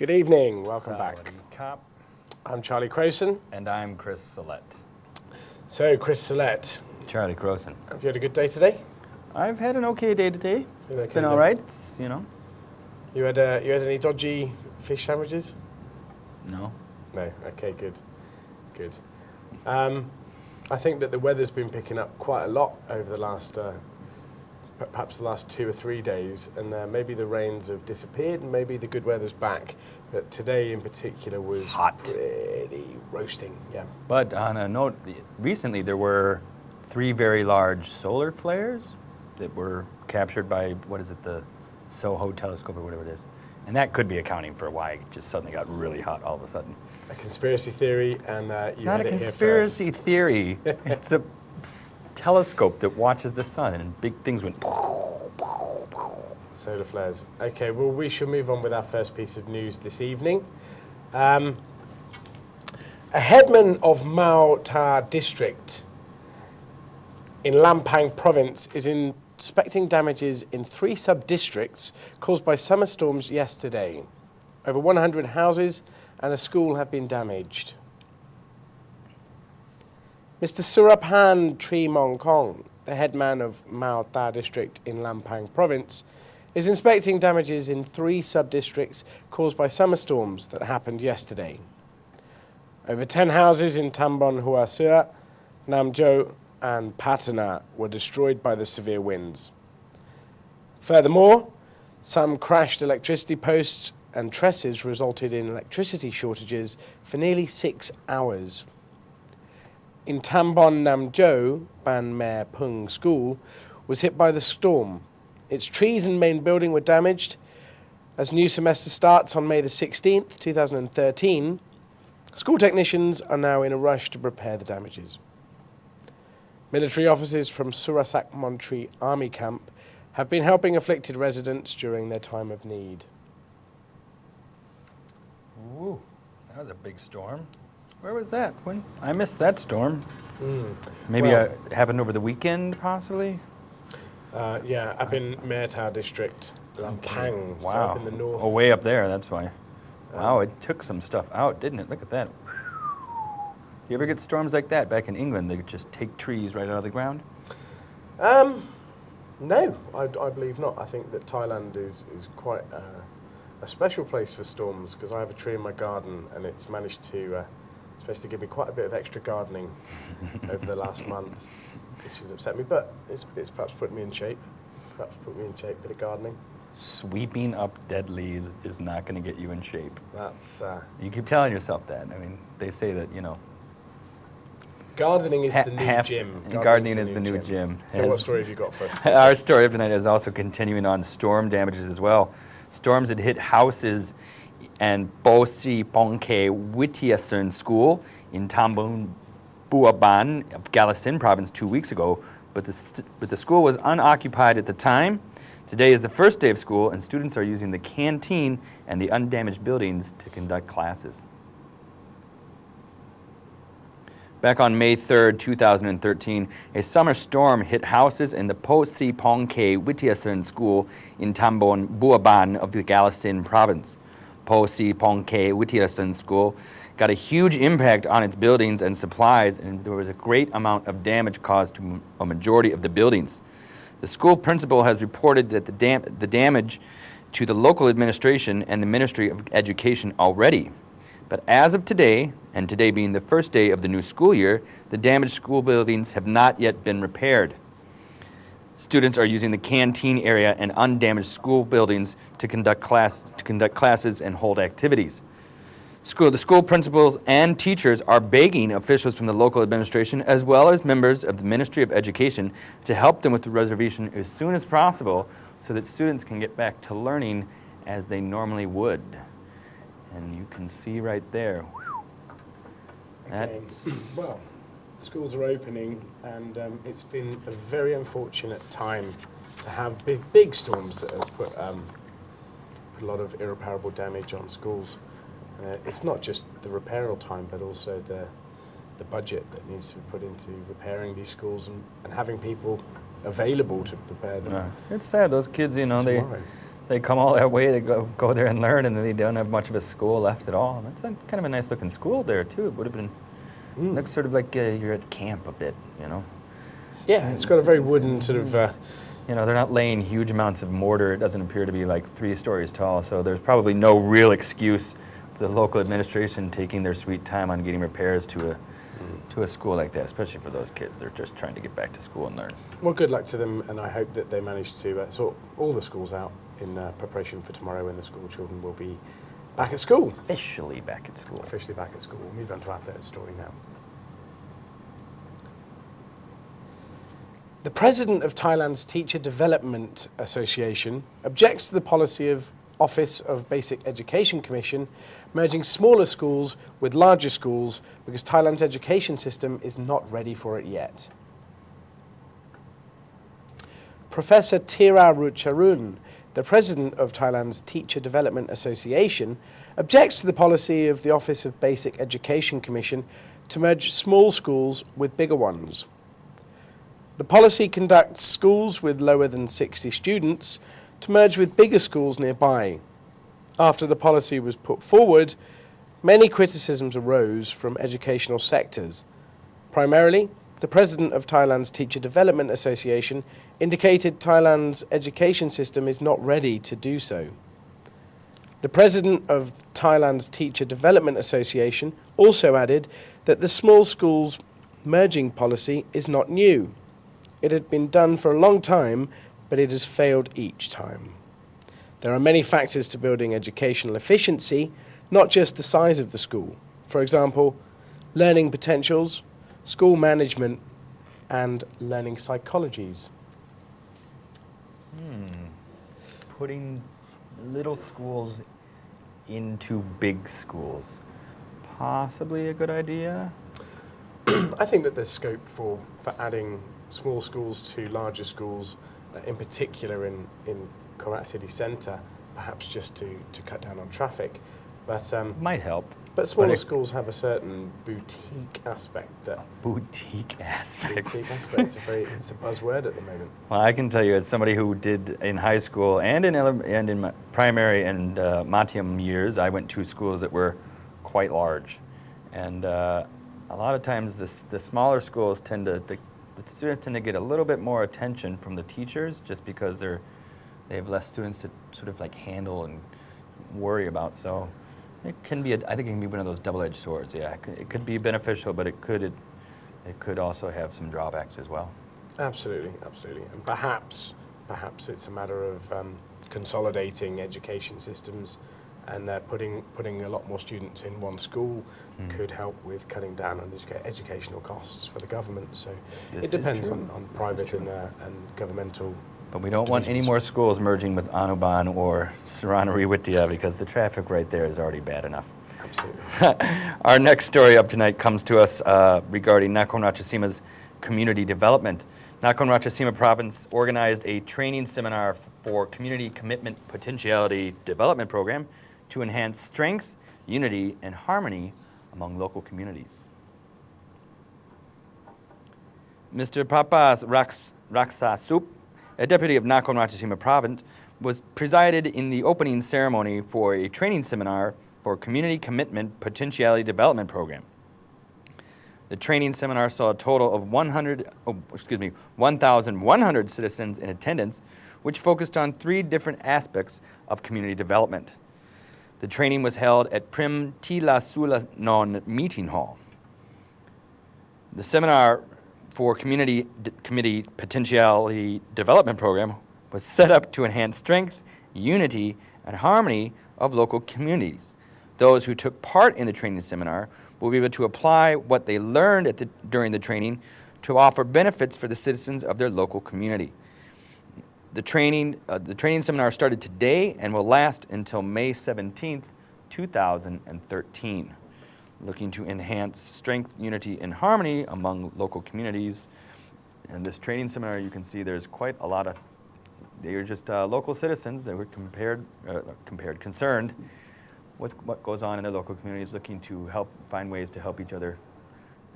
Good evening, welcome back. Cop. I'm Charlie Crowson. And I'm Chris Cellette. So, Chris Cellette. Charlie Crowson. Have you had a good day today? I've had an okay day today. It's been all right, you know. You had any dodgy fish sandwiches? No. No, okay, good. Good. I think that the weather's been picking up quite a lot over the last, perhaps the last 2 or 3 days, and maybe the rains have disappeared and maybe the good weather's back. But today in particular was hot, pretty roasting, yeah. But on a note, recently there were 3 very large solar flares that were captured by, what is it, the SOHO telescope or whatever it is. And that could be accounting for why it just suddenly got really hot all of a sudden. A conspiracy theory, and you had it here first. It's not a conspiracy theory. It's a telescope that watches the sun, and big things went... Solar flares. Okay, well, we shall move on with our first piece of news this evening. A headman of Mao Ta district in Lampang province is inspecting damages in 3 sub-districts caused by summer storms yesterday. Over 100 houses and a school have been damaged. Mr. Surapan Trimongkong, the headman of Mao Ta district in Lampang province, is inspecting damages in 3 sub-districts caused by summer storms that happened yesterday. Over 10 houses in Tambon Huasua, Namjo and Patana were destroyed by the severe winds. Furthermore, some crashed electricity posts and trusses resulted in electricity shortages for nearly 6 hours. In Tambon Namjo, Ban Mer Pung School was hit by the storm. Its trees and main building were damaged. As new semester starts on May the 16th, 2013, school technicians are now in a rush to repair the damages. Military officers from Surasak Montri Army Camp have been helping afflicted residents during their time of need. Ooh, that was a big storm. Where was that? When? I missed that storm. Maybe it happened over the weekend, possibly? Yeah, up in Mertau district, Lampang, wow. So up in the north. Oh, way up there, that's why. Wow, it took some stuff out, didn't it? Look at that. You ever get storms like that back in England? They just take trees right out of the ground? No, I believe not. I think that Thailand is quite a special place for storms, because I have a tree in my garden and it's managed to give me quite a bit of extra gardening over the last month, which has upset me, but it's perhaps put me in shape. Bit of gardening. Sweeping up dead leaves is not going to get you in shape. That's... you keep telling yourself that. I mean, they say that, you know... Gardening is the new gym. Gardening is the new gym. So what story have you got for us? Our story of tonight is also continuing on storm damages as well. Storms had hit houses and Bo Si Pongke Witiasun School in Tambon Buaban of Galasin province 2 weeks ago, but the school was unoccupied at the time. Today is the first day of school, and students are using the canteen and the undamaged buildings to conduct classes. Back on May 3rd, 2013, a summer storm hit houses in the Po Si Pongke Witiasun School in Tambon Buaban of the Galasin province. Po Si Pongke Witiasun School got a huge impact on its buildings and supplies, and there was a great amount of damage caused to a majority of the buildings. The school principal has reported that the damage to the local administration and the Ministry of Education already. But as of today, and today being the first day of the new school year, the damaged school buildings have not yet been repaired. Students are using the canteen area and undamaged school buildings to conduct classes and hold activities. The school principals and teachers are begging officials from the local administration as well as members of the Ministry of Education to help them with the reservation as soon as possible so that students can get back to learning as they normally would. And you can see right there. That's... Well, schools are opening, and it's been a very unfortunate time to have big storms that have put a lot of irreparable damage on schools. It's not just the repair time, but also the budget that needs to be put into repairing these schools and having people available to prepare them. It's sad. Those kids, you know, they come all that way to go there and learn, and then they don't have much of a school left at all. That's kind of a nice looking school there too. It would have been looks sort of like you're at camp a bit, you know. Yeah, it's got a very wooden sort of. You know, they're not laying huge amounts of mortar. It doesn't appear to be like 3 stories tall, so there's probably no real excuse for the local administration taking their sweet time on getting repairs to a school like that, especially for those kids. They're just trying to get back to school and learn. Well, good luck to them, and I hope that they manage to sort all the schools out in preparation for tomorrow when the school children will be back at school. Officially back at school. Officially back at school. We'll move on to our third story now. The president of Thailand's Teacher Development Association objects to the policy of Office of Basic Education Commission merging smaller schools with larger schools because Thailand's education system is not ready for it yet. Professor Tira Rucharun, the president of Thailand's Teacher Development Association, objects to the policy of the Office of Basic Education Commission to merge small schools with bigger ones. The policy conducts schools with lower than 60 students to merge with bigger schools nearby. After the policy was put forward, many criticisms arose from educational sectors. Primarily, the president of Thailand's Teacher Development Association indicated Thailand's education system is not ready to do so. The president of Thailand's Teacher Development Association also added that the small schools merging policy is not new. It had been done for a long time, but it has failed each time. There are many factors to building educational efficiency, not just the size of the school. For example, learning potentials, school management, and learning psychologies. Putting little schools into big schools. Possibly a good idea. I think that there's scope for adding small schools to larger schools, in particular in Korat city centre, perhaps just to cut down on traffic. But might help. But smaller schools have a certain boutique aspect. Boutique aspect. It's a buzzword at the moment. Well, I can tell you, as somebody who did in high school and in my primary and Madhyam years, I went to schools that were quite large, and a lot of times the smaller schools the students tend to get a little bit more attention from the teachers just because they have less students to sort of like handle and worry about. So it can be I think it can be one of those double-edged swords. Yeah, it could be beneficial, but it could also have some drawbacks as well. Absolutely, and perhaps it's a matter of consolidating education systems, and putting a lot more students in one school could help with cutting down on educational costs for the government. So it depends on private and governmental. But we don't want any more schools merging with Anuban or Saranari Vidya because the traffic right there is already bad enough. Absolutely. Our next story up tonight comes to us regarding Nakhon Ratchasima's community development. Nakhon Ratchasima Province organized a training seminar for Community Commitment Potentiality Development Program to enhance strength, unity, and harmony among local communities. Mr. Papas Raksasup, a deputy of Nakhon Ratchasima Province, was presided in the opening ceremony for a training seminar for Community Commitment Potentiality Development Program. The training seminar saw a total of 1,100 citizens in attendance, which focused on 3 different aspects of community development. The training was held at Prim Tila Sulanon Meeting Hall. The seminar for Community Potentiality Development Program was set up to enhance strength, unity, and harmony of local communities. Those who took part in the training seminar will be able to apply what they learned during the training to offer benefits for the citizens of their local community. The training seminar started today and will last until May 17th, 2013. Looking to enhance strength, unity, and harmony among local communities. In this training seminar, you can see there's quite a lot of, they are just local citizens that were concerned with what goes on in their local communities, looking to find ways to help each other.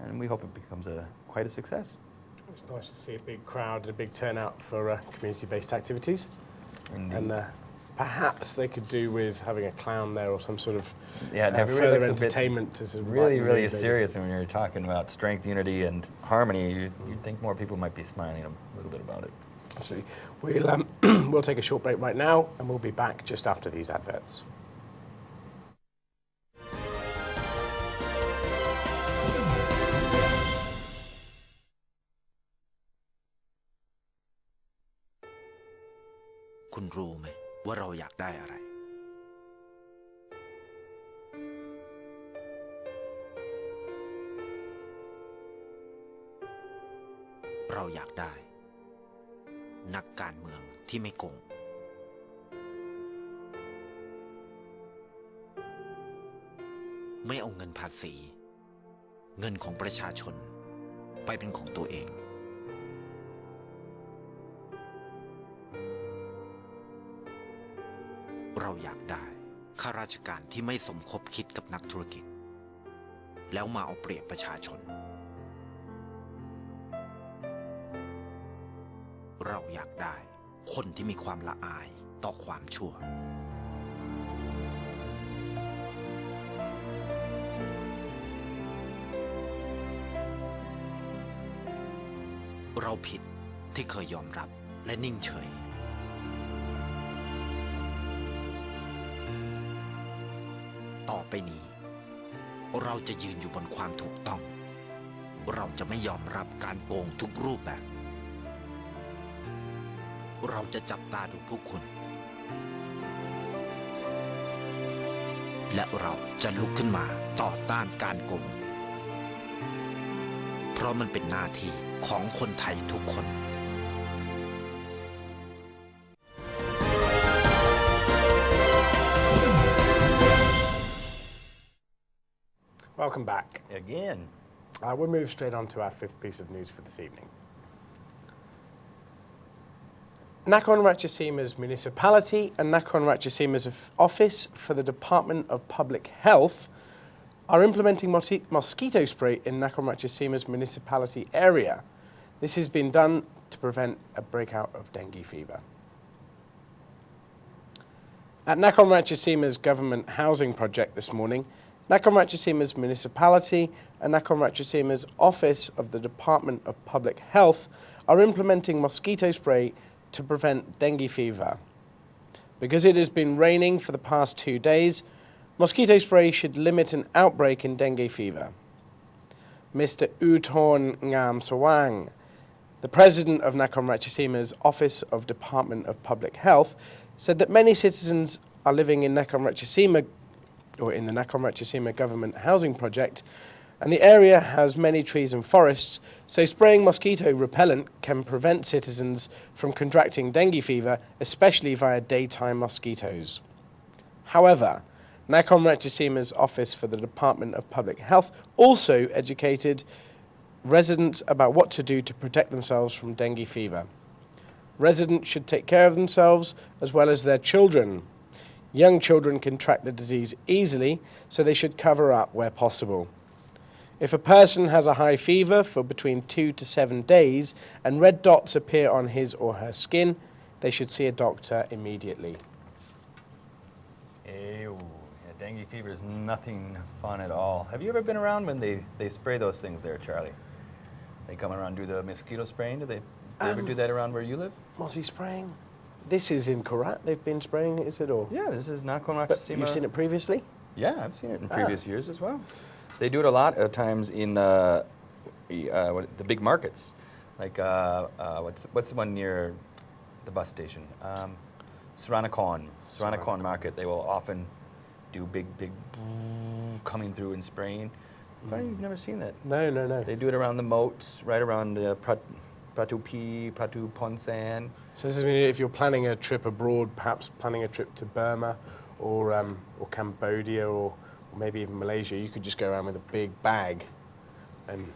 And we hope it becomes quite a success. It's nice to see a big crowd and a big turnout for community-based activities. Indeed. And perhaps they could do with having a clown there or some sort of Yeah, it never really further looks a bit entertainment to sort of really, lighten the really mood, maybe. serious. And when you're talking about strength, unity, and harmony, you'd think more people might be smiling a little bit about it. Absolutely. We'll take a short break right now, and we'll be back just after these adverts.คุณรู้ไหมว่าเราอยากได้อะไรเราอยากได้นักการเมืองที่ไม่โกงไม่เอาเงินภาษีเงินของประชาชนไปเป็นของตัวเองเราอยากได้ข้าราชการที่ไม่สมคบคิดกับนักธุรกิจแล้วมาเอาเปรียบประชาชนเราอยากได้คนที่มีความละอายต่อความชั่วเราผิดที่เคยยอมรับและนิ่งเฉยต่อไปนี้เราจะยืนอยู่บนความถูกต้องเราจะไม่ยอมรับการโกงทุกรูปแบบเราจะจับตาดูผู้คุณและเราจะลุกขึ้นมาต่อต้านการโกงเพราะมันเป็นหน้าที่ของคนไทยทุกคน Welcome back. Again. We'll move straight on to our fifth piece of news for this evening. Nakhon Ratchasima's municipality and Nakhon Ratchasima's office for the Department of Public Health are implementing mosquito spray in Nakhon Ratchasima's municipality area. This has been done to prevent a breakout of dengue fever. At Nakhon Ratchasima's government housing project this morning, Nakhon Ratchasima's municipality and Nakhon Ratchasima's office of the Department of Public Health are implementing mosquito spray to prevent dengue fever. Because it has been raining for the past 2 days, mosquito spray should limit an outbreak in dengue fever. Mr. Utorn Ngam Sawang, the president of Nakhon Ratchasima's Office of Department of Public Health, said that many citizens are living in Nakhon Ratchasima or in the Nakhon Ratchasima government housing project, and the area has many trees and forests, so spraying mosquito repellent can prevent citizens from contracting dengue fever, especially via daytime mosquitoes. However, Nakhon Ratchasima's Office for the Department of Public Health also educated residents about what to do to protect themselves from dengue fever. Residents should take care of themselves as well as their children. Young children contract the disease easily, so they should cover up where possible. If a person has a high fever for between 2 to 7 days and red dots appear on his or her skin, they should see a doctor immediately. Ew. Yeah, dengue fever is nothing fun at all. Have you ever been around when they spray those things there, Charlie? They come around and do the mosquito spraying? Do they ever do that around where you live? Mozzie spraying? This is in Korat they've been spraying, is it all? Yeah, this is Nakhon But Ratchasima. you've seen it previously? Yeah, I've seen it in previous years as well. They do it a lot of times in the big markets. Like, what's the one near the bus station? Saranakon Market. They will often do big coming through and spraying. Funny, you've never seen that. No. They do it around the moats, right around Pratu P, Pratu Ponsan. So this is if you're planning a trip abroad, perhaps planning a trip to Burma or Cambodia or maybe even Malaysia, you could just go around with a big bag and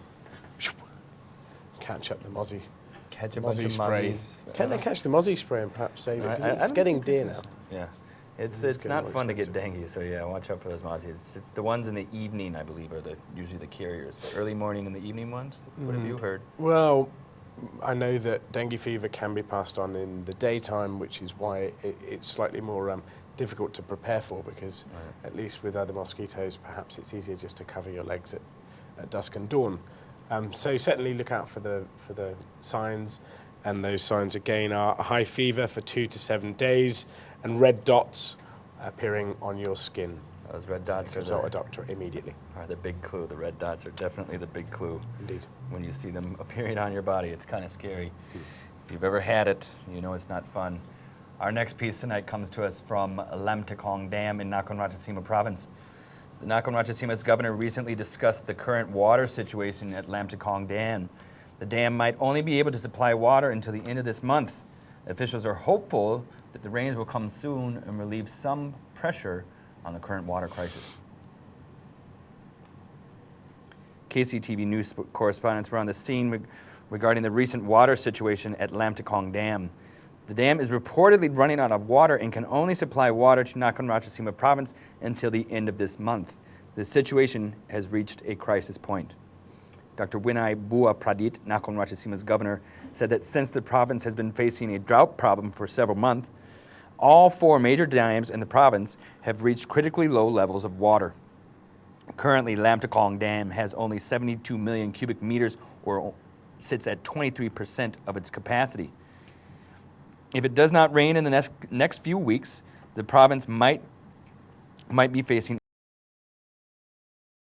catch up the Mozzie. Catch a Mozzie bunch of spray. mozzies. Can they catch the Mozzie spray and perhaps save it? Because it's getting dear now. Yeah. It's getting not more fun to get expensive. dengue, so yeah, watch out for those mozzies. It's the ones in the evening, I believe, are usually the carriers. The early morning and the evening ones. What have you heard? Well, I know that dengue fever can be passed on in the daytime, which is why it's slightly more difficult to prepare for, because at least with other mosquitoes, perhaps it's easier just to cover your legs at dusk and dawn. So certainly look out for the signs, and those signs again are a high fever for 2 to 7 days and red dots appearing on your skin. Those red dots consult a doctor immediately. Are the big clue. The red dots are definitely the big clue. Indeed. When you see them appearing on your body, it's kind of scary. If you've ever had it, you know it's not fun. Our next piece tonight comes to us from Lam Tekong Dam in Nakhon Ratchasima province. The Nakhon Ratchasima's governor recently discussed the current water situation at Lam Tekong Dam. The dam might only be able to supply water until the end of this month. Officials are hopeful that the rains will come soon and relieve some pressure on the current water crisis. KCTV News correspondents were on the scene regarding the recent water situation at Lam Tekong Dam. The dam is reportedly running out of water and can only supply water to Nakhon Ratchasima province until the end of this month. The situation has reached a crisis point. Dr. Winai Bua Pradit, Nakhon Ratchasima's governor, said that since the province has been facing a drought problem for several months, all 4 major dams in the province have reached critically low levels of water. Currently, Lam Tekong Dam has only 72 million cubic meters, or sits at 23% of its capacity. If it does not rain in the next few weeks, the province might be facing